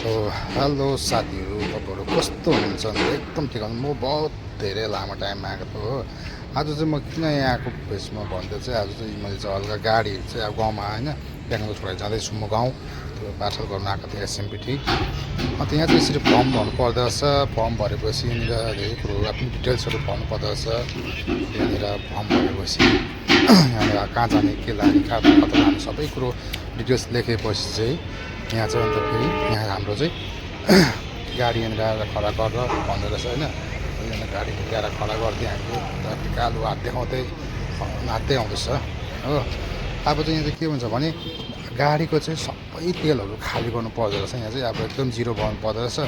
Hello साथीहरू, तपाईँहरू कस्तो हुनुहुन्छ? एकदम ठिक हुनु। म बहुत धेरै लामो टाइममा आएको थिएँ हो। आज चाहिँ म किन यहाँ आएको फेसमा भन्दा चाहिँ आज चाहिँ मैले चाहिँ हल्का गाडी चाहिँ अब गाउँमा होइन बेङ्गलोर छोडेर जाँदैछु म गाउँ। त्यो पार्सल गर्न आएको थिएँ एसएमपिटी। अन्त यहाँ चाहिँ यसरी फर्म भर्नु पर्दो रहेछ। फर्म भरेपछि यहाँनिर धेरै कुरो आफ्नो डिटेल्सहरू भर्नु पर्दो रहेछ। यहाँनिर फर्म भरेपछि यहाँनिर कहाँ जाने के लाने कहाँ कता लाने सबै कुरो डिटेल्स लेखेपछि चाहिँ यहाँ चाहिँ अन्त फेरि यहाँ हाम्रो चाहिँ गाडी यहाँनिर आएर खडा गरेर भन्दो रहेछ होइन। यहाँ गाडी ल्याएर खडा गरिदियो हामीले कालो हात देखाउँदै नाच्दै आउँदैछ हो। अब चाहिँ यहाँ चाहिँ के हुन्छ भने गाडीको चाहिँ सबै तेलहरू खाली गर्नु पर्दो रहेछ। यहाँ चाहिँ अब एकदम जिरो गर्नु पर्दो रहेछ।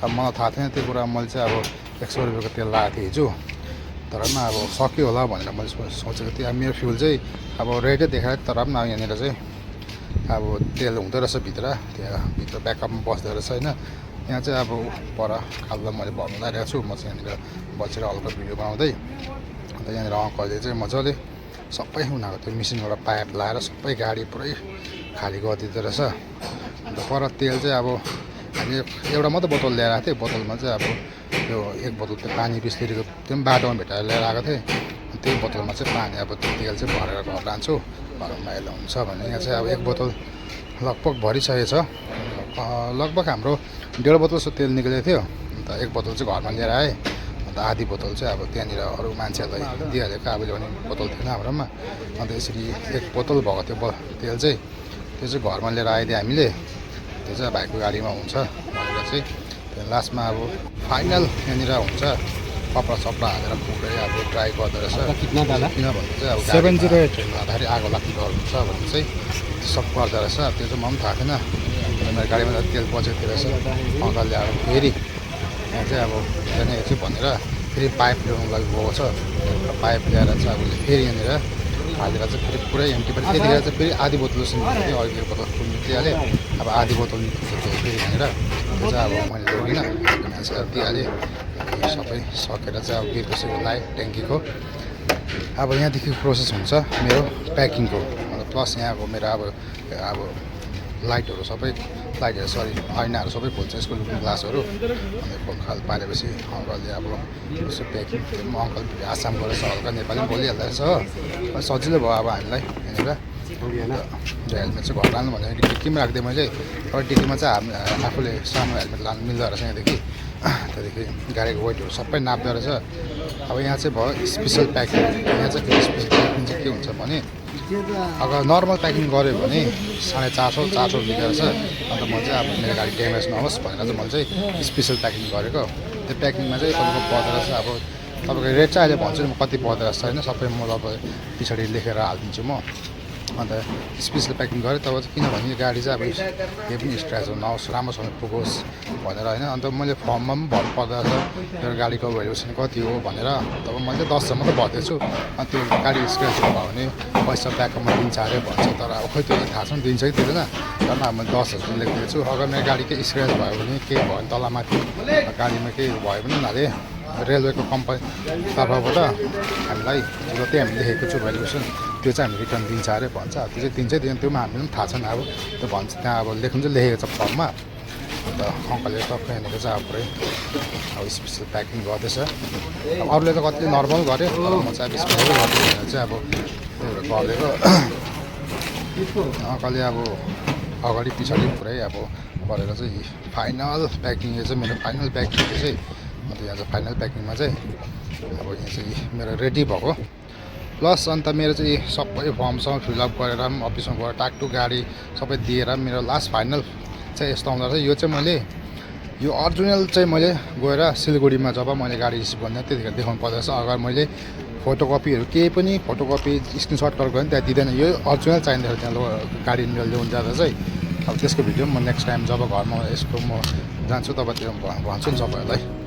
अब मलाई थाहा थिएन त्यो कुरा। मैले चाहिँ अब 100 रुपियाँको तेल लगाएको थिएँ हिजो, तर पनि अब सक्यो होला भनेर मैले सोचेको थिएँ। अब मेरो फ्युल चाहिँ अब रेडै देखायो, तर पनि अब यहाँनिर चाहिँ अब तेल हुँदो रहेछ भित्र, त्यहाँ भित्र ब्याकअपमा बस्दो रहेछ होइन। यहाँ चाहिँ अब पर खाल्दा मैले भर्नु लागिरहेको छु। म चाहिँ यहाँनिर बसेर हल्का भिडियो बनाउँदै अन्त यहाँनिर अङ्कलले चाहिँ मजाले सबै उनीहरूको त्यो मेसिनबाट पाइप लगाएर सबै गाडी पुरै खाली गरिदिँदो रहेछ। अन्त पर तेल चाहिँ अब हामीले एउटा मात्रै बोतल ल्याएर आएको थिएँ। बोतलमा चाहिँ अब त्यो एक बोतल त्यो पानी 20 लिटरको त्यो पनि बाटोमा भेटाएर ल्याएर आएको थिएँ। त्यही बोतलमा चाहिँ पानी अब त्यो तेल चाहिँ भरेर घर लान्छु, घरमा मैला हुन्छ भने। यहाँ चाहिँ अब एक बोतल लगभग भरिसकेको छ। लगभग हाम्रो 1.5 बोतल जस्तो तेल निक्लेको थियो। अन्त एक बोतल चाहिँ घरमा लिएर आएँ। अन्त आधी बोतल चाहिँ अब त्यहाँनिर अरू मान्छेहरूलाई दिइहालेको आफूले भने बोतल थिएन हाम्रोमा। अन्त यसरी एक बोतल भएको थियो तेल चाहिँ, त्यो चाहिँ घरमा लिएर आइदियो हामीले। त्यो चाहिँ भाइको गाडीमा हुन्छ भनेर चाहिँ त्यो लास्टमा अब फाइनल यहाँनिर हुन्छ कपडा सपडा हालेर पुरै अब ट्राई गर्दो रहेछ। किन भन्दा चाहिँ अब 708 हुँदाखेरि आगो लाग्ने डर हुन्छ भने चाहिँ सब गर्दो रहेछ। त्यो चाहिँ मलाई पनि थाहा थिएन। मेरो गाडीमा त तेल बचेको रहेछ। अङ्कलले अब फेरि यहाँ चाहिँ अब त्यहाँनिर चाहिँ भनेर फेरि पाइप ल्याउनु लागि गएको छ। पाइप ल्याएर चाहिँ अब फेरि यहाँनिर हालेर चाहिँ फेरि पुरै एम्टी पनि त्यतिखेर चाहिँ फेरि आधी बोतल जस्तो निक्ल्यो। अघि 1 बोतल फुल निक्लिहालेँ, अब आधी बोतल निक्लिन्छ त्यो फेरि यहाँनिर। त्यो चाहिँ अब मैले लगिनँ, मान्छेलाई दिइहालेँ। सबै सकेर चाहिँ अब गिरबसेको लाएँ ट्याङ्कीको। अब यहाँदेखि प्रोसेस हुन्छ मेरो प्याकिङको। प्लस यहाँको मेरो अब लाइटहरू सबै ऐनाहरू सबै खोल्छ, यसको लुकिङ ग्लासहरू। अनि खोलखाल पारेपछि अङ्कलले अब यसो प्याकिङ अङ्कल आसाम गएर हल्का नेपाली पनि बोलिहाल्दो रहेछ हो। सजिलो भयो अब हामीलाई यहाँनिर। हेलमेट चाहिँ घर लानु भनेर डिक्कीमा राख्दिएँ मैले। तर डिक्कीमा चाहिँ आफूले सानो हेलमेट लानु मिल्दो रहेछ यहाँदेखि। त्यहाँदेखि गाडीको वेटहरू सबै नाप्दो रहेछ। अब यहाँ चाहिँ भयो स्पेसल प्याकिङ। यहाँ चाहिँ स्पेसल प्याकिङ चाहिँ के हुन्छ भने अगर नर्मल प्याकिङ गऱ्यो भने 450 लेखेको रहेछ। अन्त म चाहिँ अब मेरो गाडी ड्यामेज नहोस् भनेर चाहिँ मैले चाहिँ स्पेसल प्याकिङ गरेको। त्यो प्याकिङमा चाहिँ तपाईँको पर्दो रहेछ। अब तपाईँको रेट चाहिँ अहिले भन्छु नि म कति पर्दो रहेछ होइन, सबै म तपाईँ पछाडि लेखेर हालिदिन्छु म। अन्त स्पेसल प्याकिङ गरेँ तब चाहिँ किनभने यो गाडी चाहिँ अब केही पनि स्क्रचहरू नहोस्, राम्रोसँग पुगोस् भनेर होइन। अन्त मैले फर्ममा पनि भन्नु पर्दो रहेछ मेरो गाडीको भ्यालुएसन कति हो भनेर। तब मैले 10 मात्रै भर्दैछु। अनि त्यो गाडी स्क्रचहरू भयो भने पैसा ब्याकअपमा दिन्छ अरे भन्छ, तर अब खोइ त्यो थाहा छैन दिन्छ कि दिँदैन। तर अब मैले 10 जस्तो लेखिदिएको छु। अगर मेरो गाडी केही स्क्रच भयो भने केही भयो भने तलमाथि गाडीमा केही भयो भने उनीहरूले रेलवेको कम्पनी तर्फबाट हामीलाई जति हामी लेखेको छु भ्यालुएसन त्यो चाहिँ हामी रिटर्न दिन्छ अरे भन्छ। त्यो चाहिँ दिन्छ दिन्छ त्योमा हामीलाई पनि थाहा छैन। अब त्यो भन्छ त्यहाँ अब लेख्नु चाहिँ लेखेको छ फर्ममा। अन्त अङ्कलले टक्कै यहाँनिर चाहिँ अब पुरै अब स्पेसल प्याकिङ गर्दैछ। अब अरूले त कतिले नर्मल गर्यो, तर म चाहिँ अब स्पेसल गर्दै भनेर चाहिँ अब त्योहरू गरिदिएको। अङ्कलले अब अगाडि पछाडि पुरै अब गरेर चाहिँ फाइनल प्याकिङ यो चाहिँ मेरो फाइनल प्याकिङ चाहिँ। अन्त यहाँ चाहिँ फाइनल प्याकिङमा चाहिँ अब यहाँ चाहिँ मेरो रेडी भएको। प्लस अन्त मेरो चाहिँ सबै फर्मसँग फिलअप गरेर पनि अफिसमा गएर टाकटुक गाडी सबै दिएर मेरो लास्ट फाइनल चाहिँ यस्तो आउँदो रहेछ। यो चाहिँ मैले यो अरिजिनल चाहिँ मैले गएर सिलगढीमा जब मैले गाडी रिसिभ गर्ने त्यतिखेर देखाउनु पर्दो रहेछ। अगर मैले फोटोकपीहरू केही पनि फोटोकपी स्क्रिनसट गरेर गयो भने त्यहाँ दिँदैन। यो अरिजिनल चाहिँदो रहेछ त्यहाँ गाडी ल्याउनु जाँदा चाहिँ। अब त्यसको भिडियो म नेक्स्ट टाइम जब घरमा यसको म जान्छु तब त्यो भन्छु नि सबैहरूलाई।